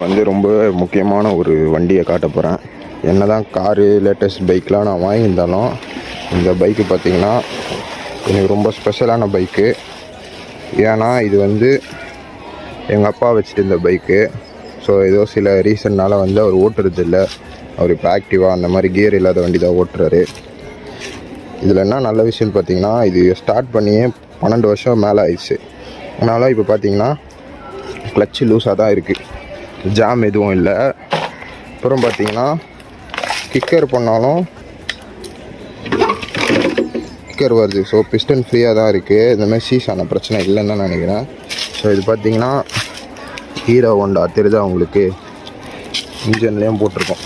வந்து ரொம்ப முக்கியமான ஒரு வண்டியை காட்ட போகிறேன். என்ன தான் காரு லேட்டஸ்ட் பைக்லாம் நான் வாங்கியிருந்தாலும் இந்த பைக்கு பார்த்திங்கன்னா எனக்கு ரொம்ப ஸ்பெஷலான பைக்கு. ஏன்னா இது வந்து எங்கள் அப்பா வச்சுட்டு இருந்த பைக்கு. ஸோ ஏதோ சில ரீசன்னால் வந்து அவர் ஓட்டுறது இல்லை. அவர் இப்போ ஆக்டிவாக அந்த மாதிரி கியர் இல்லாத வண்டி தான் ஓட்டுறாரு. இதில் என்ன நல்ல விஷயம்னு பார்த்திங்கன்னா இது ஸ்டார்ட் பண்ணியே 12 வருஷம் மேலே ஆயிடுச்சு. அதனால் இப்போ பார்த்திங்கன்னா கிளச்சு லூஸாக தான் இருக்குது, ஜாம் எதுவும் இல்லை. அப்புறம் பார்த்திங்கன்னா கிக்கர் பண்ணாலும் கிக்கர் வருது. ஸோ பிஸ்டன் ஃப்ரீயாக தான் இருக்குது. இந்தமாதிரி சீஸான பிரச்சனை இல்லைன்னு தான் நினைக்கிறேன். ஸோ இது பார்த்திங்கன்னா ஹீரோ ஹோண்டா தெரியுதா உங்களுக்கு, இன்ஜின்லேயும் போட்டிருக்கோம்.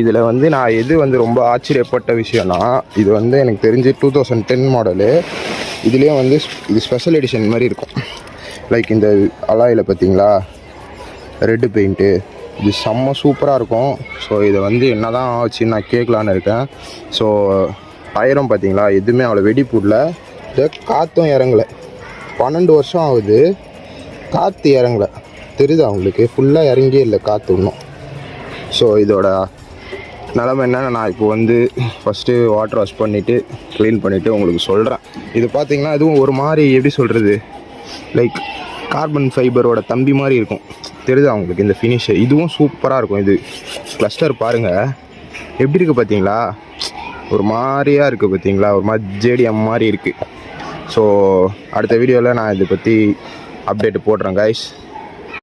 இதில் வந்து நான் எது வந்து ரொம்ப ஆச்சரியப்பட்ட விஷயம்னா, இது வந்து எனக்கு தெரிஞ்சு 2010 மாடலு. இதுலேயும் வந்து இது ஸ்பெஷல் எடிஷன் மாதிரி இருக்கும். லைக் இந்த அலாயில் பார்த்தீங்களா ரெட்டு பெயிண்ட்டு, இது செம்ம சூப்பராக இருக்கும். ஸோ இதை வந்து என்ன தான் ஆச்சுன்னு நான் கேட்கலான்னு இருக்கேன். ஸோ டயரும் பார்த்தீங்களா எதுவுமே அவ்வளோ வெடிப்புடல, இதை காற்றும் இறங்கலை. 12 வருஷம் ஆகுது, காற்று இறங்கலை. தெரியுதா அவங்களுக்கு, ஃபுல்லாக இறங்கியே இல்லை காற்று இன்னும். ஸோ இதோட நிலமை என்னென்னா, நான் இப்போ வந்து ஃபஸ்ட்டு வாட்டர் வாஷ் பண்ணிவிட்டு க்ளீன் பண்ணிவிட்டு உங்களுக்கு சொல்கிறேன். இது பார்த்திங்கன்னா இதுவும் ஒரு மாதிரி எப்படி சொல்கிறது, லைக் கார்பன் ஃபைபரோட தம்பி மாதிரி இருக்கும். தெரியுதா அவங்களுக்கு இந்த ஃபினிஷு, இதுவும் சூப்பராக இருக்கும். இது கிளஸ்டர் பாருங்கள் எப்படி இருக்குது பார்த்தீங்களா, ஒரு மாதிரியாக இருக்குது பார்த்தீங்களா, ஒரு மாதிரி ஜேடிஎம் மாதிரி இருக்குது. ஸோ அடுத்த வீடியோவில் நான் இதை பற்றி அப்டேட்டு போடுறேன் கைஸ்.